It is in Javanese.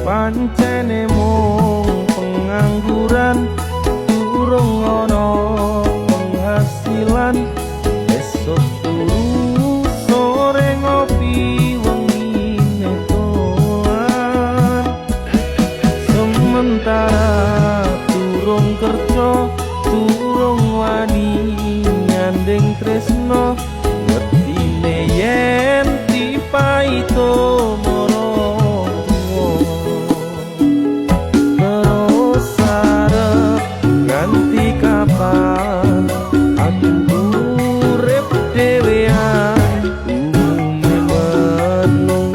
pancene mung pengangguran durung ana penghasilan esok turu sore ngopi wengi netoan sementara durung kerja durung wani nyanding tresno ngertine yen dipaito aku urip dhewean umum menung